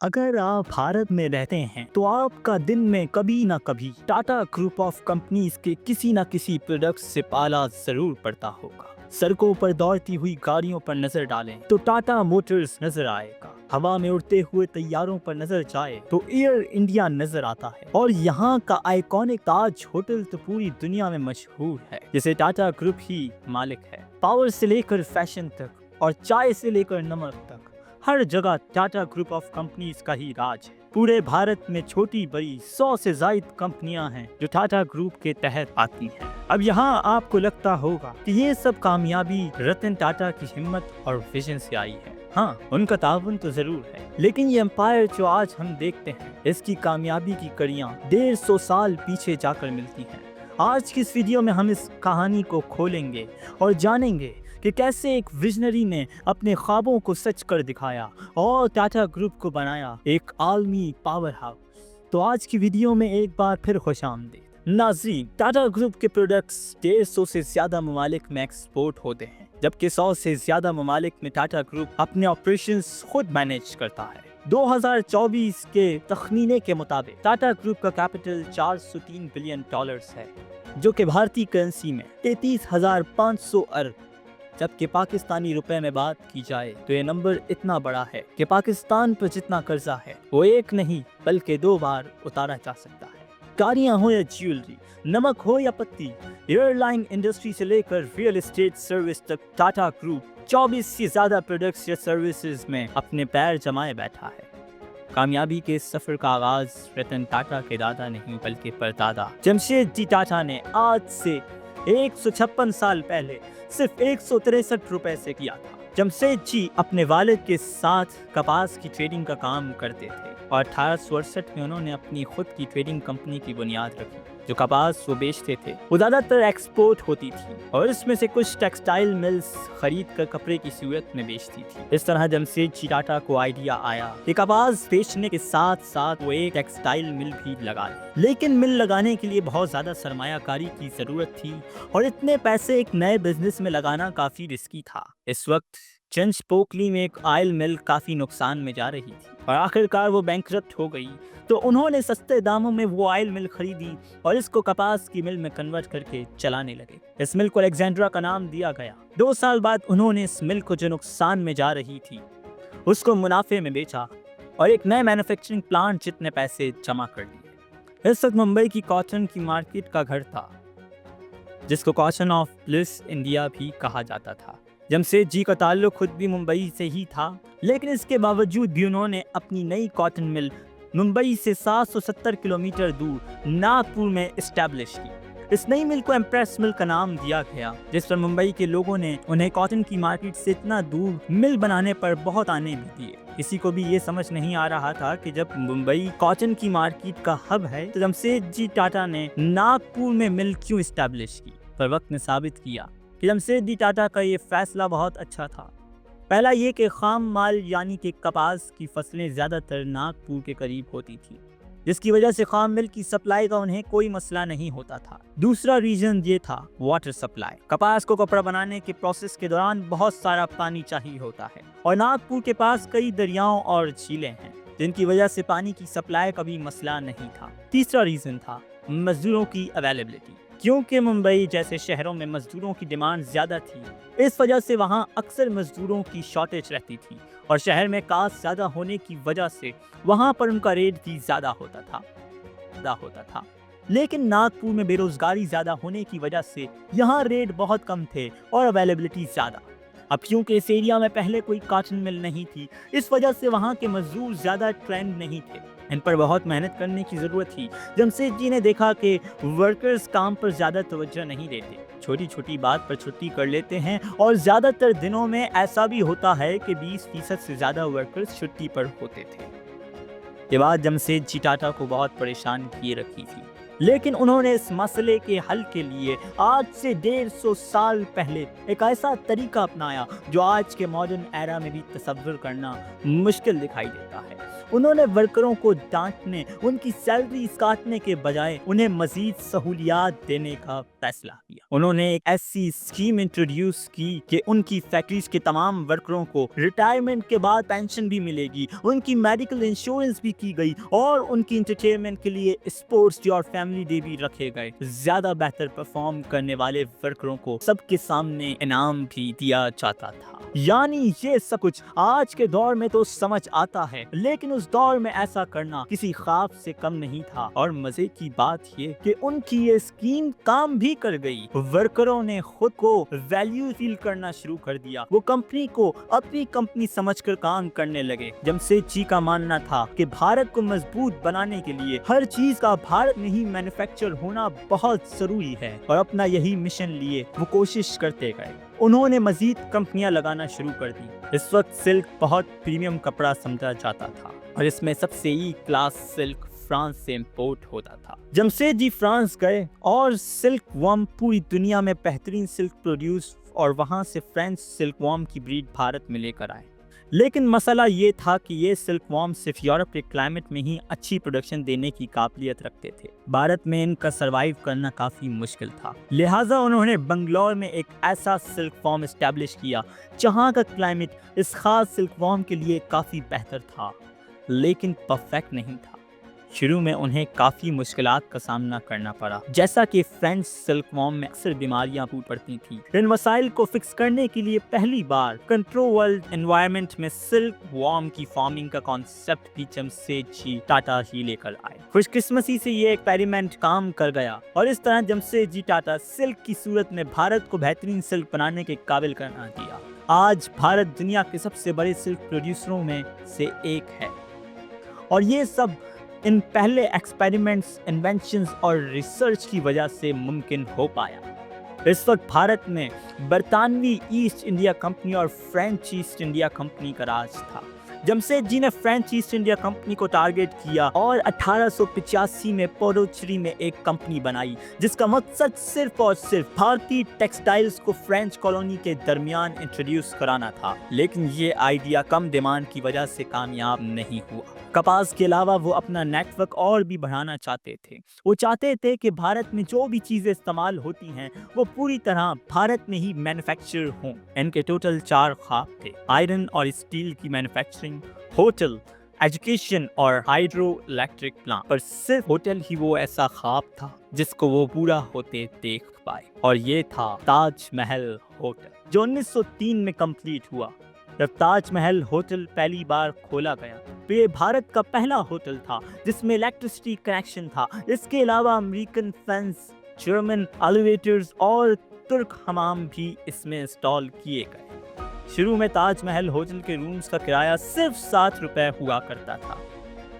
अगर आप भारत में रहते हैं तो आपका दिन में कभी ना कभी टाटा ग्रुप ऑफ कंपनीज के किसी ना किसी प्रोडक्ट से पाला जरूर पड़ता होगा। सड़कों पर दौड़ती हुई गाड़ियों पर नजर डालें तो टाटा मोटर्स नजर आएगा। हवा में उड़ते हुए तैयारों पर नजर जाए तो एयर इंडिया नजर आता है। और यहाँ का आइकॉनिक ताज होटल तो पूरी दुनिया में मशहूर है, जिसे टाटा ग्रुप ही मालिक है। पावर से लेकर फैशन तक और चाय से लेकर नमक तक हर जगह टाटा ग्रुप ऑफ कंपनीज का ही राज है। पूरे भारत में छोटी बड़ी 100 से ज्यादा कंपनियां हैं जो टाटा ग्रुप के तहत आती हैं। अब यहाँ आपको लगता होगा कि ये सब कामयाबी रतन टाटा की हिम्मत और विजन से आई है। हाँ, उनका ताउन तो जरूर है, लेकिन ये एम्पायर जो आज हम देखते हैं, इसकी कामयाबी की कड़ियाँ 150 साल पीछे जाकर मिलती हैं। आज की इस वीडियो में हम इस कहानी को खोलेंगे और जानेंगे कि कैसे एक विजनरी ने अपने ख्वाबों को सच कर दिखाया और टाटा ग्रुप को बनाया एक आलमी पावर हाउस। तो आज की वीडियो में एक बार फिर खुशामदीद नाज़रीन। टाटा ग्रुप के प्रोडक्ट्स 150 से ज्यादा ममालिक में एक्सपोर्ट होते हैं, जबकि 100 से ज्यादा ममालिक में टाटा ग्रुप अपने ऑपरेशंस खुद मैनेज करता है। 2024 के तखमीने के मुताबिक टाटा ग्रुप का कैपिटल $403 बिलियन है, जो कि भारतीय करेंसी में 33,500 अरब, जबकि पाकिस्तानी रुपए में बात की जाए तो ये नंबर इतना बड़ा है कि पाकिस्तान पर जितना कर्जा है वो एक नहीं बल्कि 2 बार उतारा जा सकता है। गाड़ियां हो या ज्वेलरी, नमक हो या पत्ती, एयरलाइन इंडस्ट्री से लेकर रियल एस्टेट सर्विस तक टाटा ग्रुप 24 से ज्यादा प्रोडक्ट्स या सर्विसेज में अपने पैर जमाए बैठा है। कामयाबी के सफर का आगाज रतन टाटा के दादा नहीं बल्कि परदादा जमशेदजी टाटा ने आज से 156 साल पहले सिर्फ 163 रुपए से किया था। जमशेद जी अपने वालिद के साथ कपास की ट्रेडिंग का काम करते थे और 1868 में उन्होंने अपनी खुद की ट्रेडिंग कंपनी की बुनियाद रखी। जो कपास वो बेचते थे वो ज्यादातर एक्सपोर्ट होती थी और इसमें से कुछ टेक्सटाइल मिल्स खरीद कर कपड़े की सूरत में बेचती थी। इस तरह जमशेद जी टाटा को आइडिया आया कि कपास बेचने के साथ साथ वो एक टेक्सटाइल मिल भी लगा ले, लेकिन मिल लगाने के लिए बहुत ज्यादा सरमायाकारी की जरूरत थी और इतने पैसे एक नए बिजनेस में लगाना काफी रिस्की था। इस वक्त चंचपोकली में एक ऑयल मिल काफी नुकसान में जा रही थी और आखिरकार वो बैंकरप्ट हो गई। तो उन्होंने सस्ते दामों में वो ऑयल मिल खरीदी और इसको कपास की मिल में कन्वर्ट करके चलाने लगे। इस मिल को अलेक्जेंड्रा का नाम दिया गया। 2 साल बाद उन्होंने इस मिल को जो नुकसान में जा रही थी उसको मुनाफे में बेचा और एक नए मैन्युफैक्चरिंग प्लांट जितने पैसे जमा कर लिए। इस वक्त मुंबई की कॉटन की मार्केट का घर था, जिसको कॉटन ऑफ ब्लिस इंडिया भी कहा जाता था। जमशेद जी का ताल्लुक खुद भी मुंबई से ही था, लेकिन इसके बावजूद भी उन्होंने अपनी नई कॉटन मिल मुंबई से 770 किलोमीटर दूर नागपुर में एस्टैब्लिश की। इस नई मिल को एम्प्रेस मिल का नाम दिया गया, जिस पर मुंबई के लोगों ने उन्हें कॉटन की मार्केट से इतना दूर मिल बनाने पर बहुत आने भी दिए। किसी को भी ये समझ नहीं आ रहा था कि जब मुंबई कॉटन की मार्केट का हब है तो जमशेद जी टाटा ने नागपुर में मिल क्यों एस्टैब्लिश की। पर वक्त ने साबित किया कि जमशेद जी टाटा का ये फैसला बहुत अच्छा था। पहला ये कि खाम माल यानी कि कपास की फसलें ज़्यादातर नागपुर के करीब होती थी, जिसकी वजह से खाम मिल की सप्लाई का उन्हें कोई मसला नहीं होता था। दूसरा रीजन ये था वाटर सप्लाई। कपास को कपड़ा बनाने के प्रोसेस के दौरान बहुत सारा पानी चाहिए होता है और नागपुर के पास कई दरियाओं और झीलें हैं, जिनकी वजह से पानी की सप्लाई का भी मसला नहीं था। तीसरा रीजन था मजदूरों की अवेलेबिलिटी। क्योंकि मुंबई जैसे शहरों में मजदूरों की डिमांड ज्यादा थी, इस वजह से वहां अक्सर मजदूरों की शॉर्टेज रहती थी और शहर में कास्ट ज्यादा होने की वजह से वहां पर उनका रेट भी ज्यादा होता था। लेकिन नागपुर में बेरोजगारी ज्यादा होने की वजह से यहाँ रेट बहुत कम थे और अवेलेबिलिटी ज्यादा। अब क्योंकि इस एरिया में पहले कोई कॉटन मिल नहीं थी, इस वजह से वहाँ के मजदूर ज्यादा ट्रेंड नहीं थे। इन पर बहुत मेहनत करने की जरूरत थी। जमशेद जी ने देखा कि वर्कर्स काम पर ज्यादा तवज्जो नहीं देते, छोटी छोटी बात पर छुट्टी कर लेते हैं और ज्यादातर दिनों में ऐसा भी होता है कि 20% से ज्यादा वर्कर्स छुट्टी पर होते थे। ये बात जमशेद जी टाटा को बहुत परेशान किए रखी थी, लेकिन उन्होंने इस मसले के हल के लिए आज से 150 साल पहले एक ऐसा तरीका अपनाया जो आज के मॉडर्न एरा में भी तसव्वुर करना मुश्किल दिखाई देता है। انہوں نے ورکروں کو ڈانٹنے، ان کی سیلریز کاٹنے کے بجائے انہیں مزید سہولیات دینے کا فیصلہ کیا۔ انہوں نے ایک ایسی اسکیم انٹروڈیوس کی کہ ان کی فیکٹریز کے تمام ورکروں کو ریٹائرمنٹ کے بعد پینشن بھی ملے گی، ان کی میڈیکل انشورنس بھی کی گئی اور ان کی انٹرٹینمنٹ کے لیے اسپورٹس ڈے اور فیملی ڈے بھی رکھے گئے۔ زیادہ بہتر پرفارم کرنے والے ورکروں کو سب کے سامنے انعام بھی دیا جاتا تھا۔ یعنی یہ سب کچھ آج کے دور میں تو سمجھ آتا ہے، لیکن اس دور میں ایسا کرنا کسی خواب سے کم نہیں تھا۔ اور مزے کی بات یہ کہ ان کی یہ اسکیم کام بھی کر گئی۔ ورکروں نے خود کو ویلیو فیل کرنا شروع کر دیا، وہ کمپنی کو اپنی کمپنی سمجھ کر کام کرنے لگے۔ جمشید جی کا ماننا تھا کہ بھارت کو مضبوط بنانے کے لیے ہر چیز کا بھارت میں ہی مینوفیکچر ہونا بہت ضروری ہے، اور اپنا یہی مشن لیے وہ کوشش کرتے گئے۔ انہوں نے مزید کمپنیاں لگانا شروع کر دی۔ اس وقت سلک بہت پریمیم کپڑا سمجھا جاتا تھا، اور اس میں سب سے ای کلاس سلک فرانس سے امپورٹ ہوتا تھا۔ جمشید جی فرانس گئے اور سلک وارم پوری دنیا میں بہترین سلک پروڈیوس، اور وہاں سے فرینچ سلک وارم کی بریڈ بھارت میں لے کر آئے۔ لیکن مسئلہ یہ تھا کہ یہ سلک وارم صرف یورپ کے کلائمیٹ میں ہی اچھی پروڈکشن دینے کی قابلیت رکھتے تھے، بھارت میں ان کا سروائیو کرنا کافی مشکل تھا۔ لہٰذا انہوں نے بنگلور میں ایک ایسا سلک فارم اسٹیبلش کیا جہاں کا کلائمیٹ اس خاص سلک وارم کے لیے کافی بہتر تھا، لیکن پرفیکٹ نہیں تھا۔ شروع میں انہیں کافی مشکلات کا سامنا کرنا پڑا، جیسا کہ فرینچ سلک وارم میں اکثر بیماریاں پھوٹ پڑتی تھیں۔ ان مسائل کو فکس کرنے کے لیے پہلی بار کنٹرولڈ انوائرمنٹ میں سلک وارم کی فارمنگ کا کانسیپٹ بھی جمشید جی ٹاٹا ہی لے کر آئے۔ خوش قسمتی سے یہ ایکسپیریمنٹ کام کر گیا، اور اس طرح جمشید جی ٹاٹا سلک کی صورت میں بھارت کو بہترین سلک بنانے کے قابل کرنا دیا۔ آج بھارت دنیا کے سب سے بڑے سلک پروڈیوسروں میں سے ایک ہے، اور یہ سب ان پہلے ایکسپیریمنٹس، انوینشنز اور ریسرچ کی وجہ سے ممکن ہو پایا۔ اس وقت بھارت میں برطانوی ایسٹ انڈیا کمپنی اور فرینچ ایسٹ انڈیا کمپنی کا راج تھا۔ جمشید جی نے فرینچ ایسٹ انڈیا کمپنی کو ٹارگٹ کیا اور 1885 میں پوڈوچری میں ایک کمپنی بنائی، جس کا مقصد صرف اور صرف بھارتی ٹیکسٹائلز کو فرینچ کالونی کے درمیان انٹروڈیوس کرانا تھا۔ لیکن یہ آئیڈیا کم ڈیمانڈ کی وجہ سے کامیاب نہیں ہوا۔ کپاس کے علاوہ وہ اپنا نیٹ ورک اور بھی بڑھانا چاہتے تھے۔ وہ چاہتے تھے کہ بھارت میں جو بھی چیزیں استعمال ہوتی ہیں وہ پوری طرح بھارت میں ہی مینوفیکچر ہوں۔ ان کے ٹوٹل 4 خواب تھے: آئرن اور اسٹیل کی مینوفیکچرنگ، ہوٹل، ایجوکیشن اور ہائیڈرو الیکٹرک پلانٹ۔ پر صرف ہوٹل ہی وہ ایسا خواب تھا جس کو وہ پورا ہوتے دیکھ پائے، اور یہ تھا تاج محل ہوٹل، جو 1903 میں کمپلیٹ ہوا۔ جب تاج محل ہوٹل پہلی بار کھولا گیا تو یہ بھارت کا پہلا ہوٹل تھا جس میں الیکٹرسٹی کنیکشن تھا۔ اس کے علاوہ امریکن فینس، جرمن ایلیویٹرز اور ترک حمام بھی اس میں انسٹال کیے گئے۔ شروع میں تاج محل ہوٹل کے رومز کا کرایہ صرف 7 روپے ہوا کرتا تھا،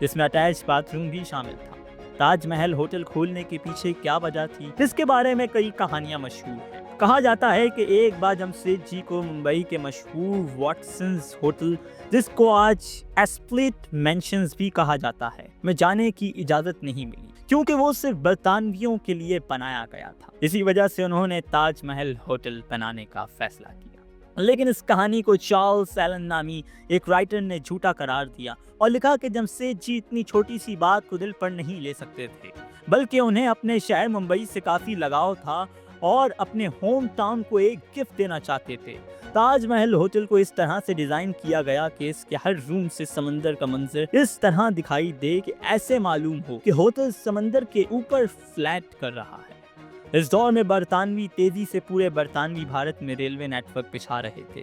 جس میں اٹیچ باتھ روم بھی شامل تھا۔ تاج محل ہوٹل کھولنے کے پیچھے کیا وجہ تھی، اس کے بارے میں کئی کہانیاں مشہور ہیں۔ کہا جاتا ہے کہ ایک بار جمشید جی کو ممبئی کے مشہور واٹسنز ہوٹل، جس کو آج ایسپلیٹ مینشنز بھی کہا جاتا ہے، میں جانے کی اجازت نہیں ملی، کیونکہ وہ صرف برطانویوں کے لیے بنایا گیا تھا۔ اسی وجہ سے انہوں نے تاج محل ہوٹل بنانے کا فیصلہ کیا۔ لیکن اس کہانی کو چارلس ایلن نامی ایک رائٹر نے جھوٹا قرار دیا اور لکھا کہ جمشید جی اتنی چھوٹی سی بات کو دل پر نہیں لے سکتے تھے، بلکہ انہیں اپنے شہر ممبئی سے کافی لگاؤ تھا اور اپنے ہوم ٹاؤن کو ایک گفٹ دینا چاہتے تھے۔ تاج محل ہوٹل کو اس طرح سے ڈیزائن کیا گیا کہ اس کے ہر روم سے سمندر کا منظر اس طرح دکھائی دے کہ ایسے معلوم ہو کہ ہوٹل سمندر کے اوپر فلیٹ کر رہا ہے۔ اس دور میں برطانوی تیزی سے پورے برطانوی بھارت میں ریلوے نیٹ ورک بچھا رہے تھے،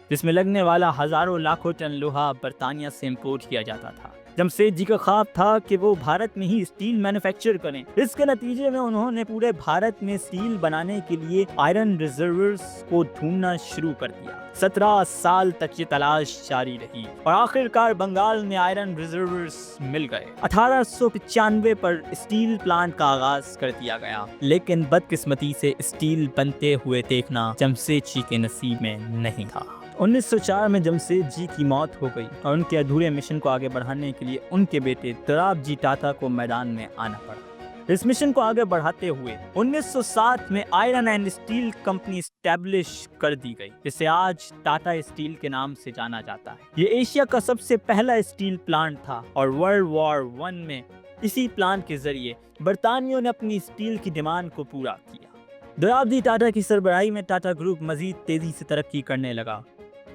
جس میں لگنے والا ہزاروں لاکھوں ٹن لوہا برطانیہ سے امپورٹ کیا جاتا تھا۔ جمشید جی کا خواب تھا کہ وہ بھارت میں ہی اسٹیل مینوفیکچر کریں۔ اس کے نتیجے میں انہوں نے پورے بھارت میں اسٹیل بنانے کے لیے آئرن ریزرورز کو ڈھونڈنا شروع کر دیا۔ 17 سال تک یہ تلاش جاری رہی اور آخرکار بنگال میں آئرن ریزرورز مل گئے۔ 1895 پر اسٹیل پلانٹ کا آغاز کر دیا گیا، لیکن بدقسمتی سے اسٹیل بنتے ہوئے دیکھنا جمشید جی کے نصیب میں نہیں تھا۔ 1904 میں جمشید جی کی موت ہو گئی اور ان کے ادھورے مشن کو آگے بڑھانے کے لیے ان کے بیٹے دوراب جی ٹاٹا کو میدان میں آنا پڑا۔ इस मिशन को आगे बढ़ाते हुए 1907 में iron and steel company establish कर दी गई, जिसे आज टाटा स्टील के नाम से जाना जाता है। ये एशिया का सबसे पहला स्टील प्लांट था और वर्ल्ड वॉर 1 में इसी प्लांट के जरिए बरतानियों ने अपनी स्टील की डिमांड को पूरा किया। दोराबजी टाटा की सरबराही में टाटा ग्रुप मजीद तेजी से तरक्की करने लगा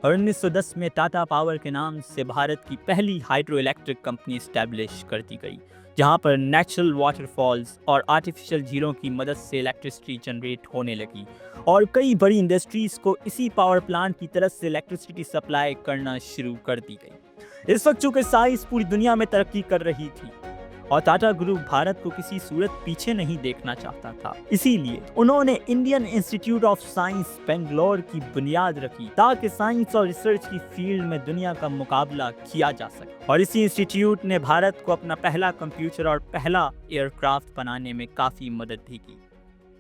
और 1910 में टाटा पावर के नाम से भारत की पहली हाइड्रो इलेक्ट्रिक कंपनी स्टैब्लिश कर दी गई, जहां पर नेचुरल वाटरफॉल्स और आर्टिफिशियल झीलों की मदद से इलेक्ट्रिसिटी जनरेट होने लगी और कई बड़ी इंडस्ट्रीज को इसी पावर प्लांट की तरफ से इलेक्ट्रिसिटी सप्लाई करना शुरू कर दी गई। इस वक्त चूंकि साइंस पूरी दुनिया में तरक्की कर रही थी और टाटा ग्रुप भारत को किसी सूरत पीछे नहीं देखना चाहता था, इसीलिए उन्होंने Indian institute of science Bangalore की बुनियाद रखी ताकि साइंस और रिसर्च की फील्ड में दुनिया का मुकाबला किया जा सके। और इसी इंस्टीट्यूट ने भारत को अपना पहला कंप्यूटर और पहला एयरक्राफ्ट बनाने में काफ़ी मदद भी की।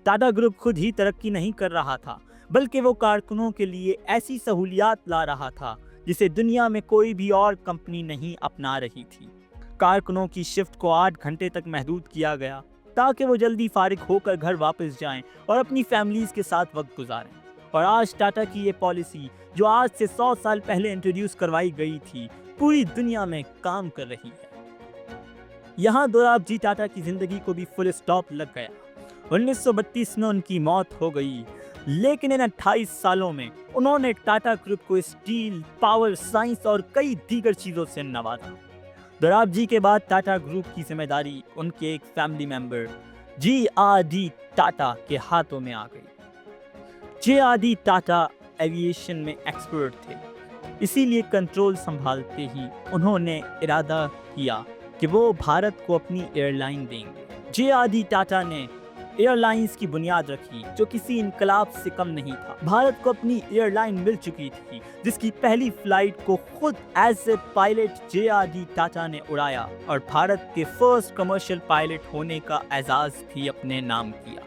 टाटा ग्रुप खुद ही तरक्की नहीं कर रहा था, बल्कि वो कारकुनों के लिए ऐसी सहूलियात ला रहा था जिसे दुनिया में कोई भी और कंपनी नहीं अपना रही थी। कारकुनों की शिफ्ट को 8 घंटे तक महदूद किया गया ताकि वो जल्दी फारिग होकर घर वापस जाएं और अपनी फैमिलीज के साथ वक्त गुजारें। और आज टाटा की ये पॉलिसी, जो आज से 100 साल पहले इंट्रोड्यूस करवाई गई थी, पूरी दुनिया में काम कर रही है। यहाँ दोराबजी टाटा की जिंदगी को भी फुल स्टॉप लग गया। 1932 में उनकी मौत हो गई, लेकिन इन 28 सालों में उन्होंने टाटा ग्रुप को स्टील, पावर, साइंस और कई दीगर चीज़ों से नवाजा। दोराबजी के बाद टाटा ग्रुप की जिम्मेदारी उनके एक फैमिली मेंबर J.R.D. टाटा के हाथों में आ गई। J.R.D. टाटा एविएशन में एक्सपर्ट थे, इसीलिए कंट्रोल संभालते ही उन्होंने इरादा किया कि वो भारत को अपनी एयरलाइन देंगे। J.R.D. टाटा ने एयरलाइंस की बुनियाद रखी, जो किसी इनकलाब से कम नहीं था। भारत को अपनी एयरलाइन मिल चुकी थी, जिसकी पहली फ्लाइट को खुद as a pilot J.R.D. Tata ने उड़ाया और भारत के फर्स्ट कमर्शियल पायलट होने का एजाज भी अपने नाम किया।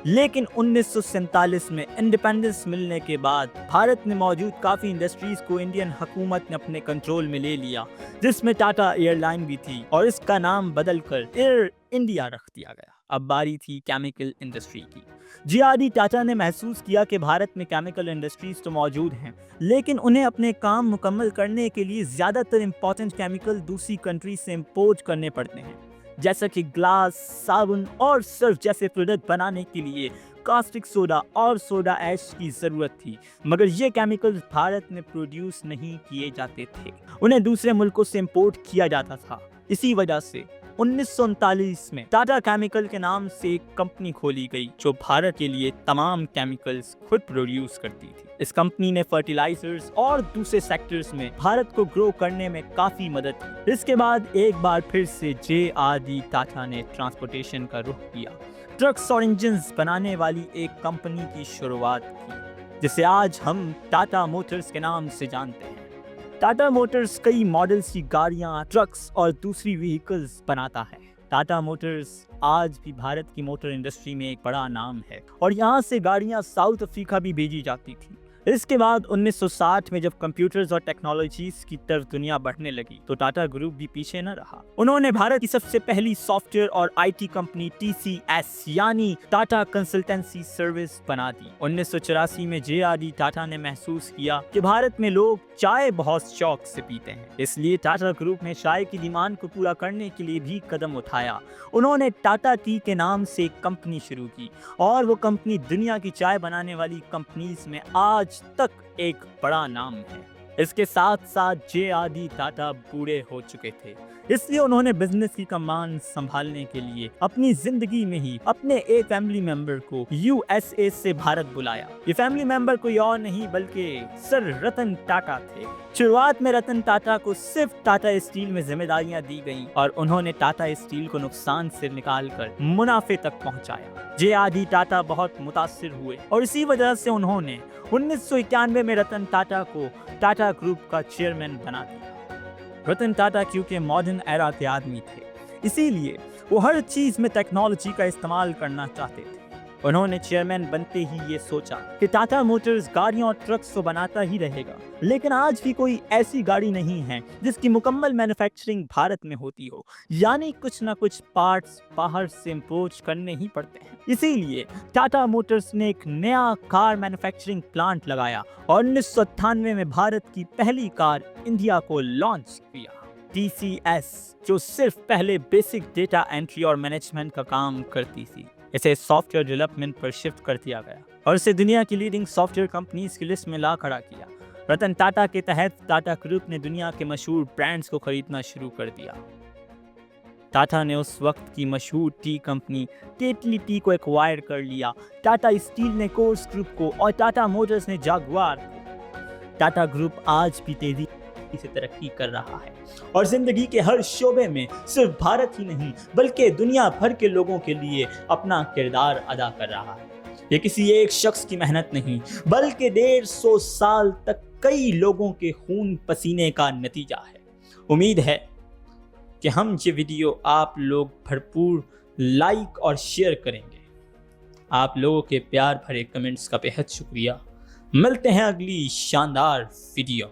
लेकिन 1947 में इंडिपेंडेंस मिलने के बाद भारत में मौजूद काफ़ी इंडस्ट्रीज को इंडियन हुकूमत ने अपने कंट्रोल में ले लिया, जिसमें टाटा एयरलाइन भी थी और इसका नाम बदलकर एयर इंडिया रख दिया गया। अब बारी थी केमिकल इंडस्ट्री की। J.R.D. टाटा ने महसूस किया कि भारत में केमिकल इंडस्ट्रीज तो मौजूद हैं, लेकिन उन्हें अपने काम मुकम्मल करने के लिए ज़्यादातर इंपॉर्टेंट केमिकल दूसरी कंट्री से इंपोर्ट करने पड़ते हैं, जैसा कि ग्लास, साबुन और सर्फ जैसे प्रोडक्ट बनाने के लिए कास्टिक सोडा और सोडा ऐश की ज़रूरत थी, मगर ये केमिकल्स भारत में प्रोड्यूस नहीं किए जाते थे, उन्हें दूसरे मुल्कों से इंपोर्ट किया जाता था। इसी वजह से 1939 में टाटा केमिकल के नाम से एक कंपनी खोली गई, जो भारत के लिए तमाम केमिकल्स खुद प्रोड्यूस करती थी। इस कंपनी ने फर्टिलाइजर्स और दूसरे सेक्टर्स में भारत को ग्रो करने में काफ़ी मदद की। इसके बाद एक बार फिर से J.R.D. टाटा ने ट्रांसपोर्टेशन का रुख किया, ट्रक्स और इंजन्स बनाने वाली एक कंपनी की शुरुआत की, जिसे आज हम टाटा मोटर्स के नाम से जानते हैं। टाटा मोटर्स कई मॉडल्स की गाड़ियां, ट्रक्स और दूसरी व्हीकल्स बनाता है। टाटा मोटर्स आज भी भारत की मोटर इंडस्ट्री में एक बड़ा नाम है और यहाँ से गाड़ियाँ साउथ अफ्रीका भी भेजी जाती थी। इसके बाद 1960 में जब कंप्यूटर्स और टेक्नोलॉजीज की तरफ दुनिया बढ़ने लगी, तो टाटा ग्रुप भी पीछे न रहा। उन्होंने भारत की सबसे पहली सॉफ्टवेयर और IT कंपनी TCS यानी टाटा कंसल्टेंसी सर्विस बना दी। 1984 में J.R.D. टाटा ने महसूस किया कि भारत में लोग चाय बहुत शौक से पीते हैं, इसलिए टाटा ग्रुप ने चाय की डिमांड को पूरा करने के लिए भी कदम उठाया। उन्होंने टाटा टी के नाम से एक कंपनी शुरू की और वो कंपनी दुनिया की चाय बनाने वाली कंपनीज में आज तक एक बड़ा नाम है। इसके साथ साथ J.R.D. टाटा बूढ़े हो चुके थे, इसलिए उन्होंने बिजनेस की कमान संभालने के लिए अपनी जिंदगी में ही अपने एक फैमिली मेंबर को USA से भारत बुलाया। ये फैमिली मेंबर कोई और नहीं बल्कि सर रतन टाटा थे। शुरुआत में रतन टाटा को सिर्फ टाटा स्टील में जिम्मेदारियां दी गईं और उन्होंने टाटा स्टील को नुकसान से निकालकर मुनाफे तक पहुंचाया। J.R.D. टाटा बहुत मुतासिर हुए और इसी वजह से उन्होंने 1991 में रतन टाटा को टाटा ग्रुप का चेयरमैन बना दिया। रतन टाटा क्योंकि मॉडर्न एरा के आदमी थे, इसीलिए वो हर चीज़ में टेक्नोलॉजी का इस्तेमाल करना चाहते थे। انہوں نے چیئرمین بنتے ہی یہ سوچا کہ ٹاٹا موٹرز گاڑیوں اور ٹرکس تو بناتا ہی رہے گا، لیکن آج بھی کوئی ایسی گاڑی نہیں ہے جس کی مکمل مینوفیکچرنگ بھارت میں ہوتی ہو، یعنی کچھ نہ کچھ پارٹس باہر سے امپورٹ کرنے ہی پڑتے ہیں۔ اسی لیے ٹاٹا موٹرز نے ایک نیا کار مینوفیکچرنگ پلانٹ لگایا اور 1998 میں بھارت کی پہلی کار انڈیا کو لانچ کیا، TCS، جو صرف پہلے بیسک ڈیٹا انٹری اور مینجمنٹ کا کام کرتی تھی۔ اسے soft where development per shift کر دیا گیا اور اسے دنیا کی لیڈنگ سافٹ ویئر کمپنیز کی لسٹ میں لا کھڑا کیا۔ رتن ٹاٹا کے تحت ٹاٹا گروپ نے دنیا کے مشہور برانڈز کو خریدنا شروع کر دیا۔ ٹاٹا نے اس وقت کی مشہور ٹی کمپنی ٹیٹلی ٹی کو ایکوائر کر لیا، ٹاٹا اسٹیل نے کورس گروپ کو اور ٹاٹا موٹرز نے جاگوار کو۔ ٹاٹا گروپ آج بھی تیزی سے ترقی کر رہا ہے اور زندگی کے ہر شعبے میں صرف بھارت ہی نہیں بلکہ دنیا بھر کے لوگوں کے لیے اپنا کردار ادا کر رہا ہے۔ یہ کسی ایک شخص کی محنت نہیں بلکہ 150 سال تک کئی لوگوں کے خون پسینے کا نتیجہ ہے۔ امید ہے کہ ہم یہ ویڈیو آپ لوگ بھرپور لائک اور شیئر کریں گے۔ آپ لوگوں کے پیار بھرے کمنٹس کا بہت شکریہ۔ ملتے ہیں اگلی شاندار ویڈیو۔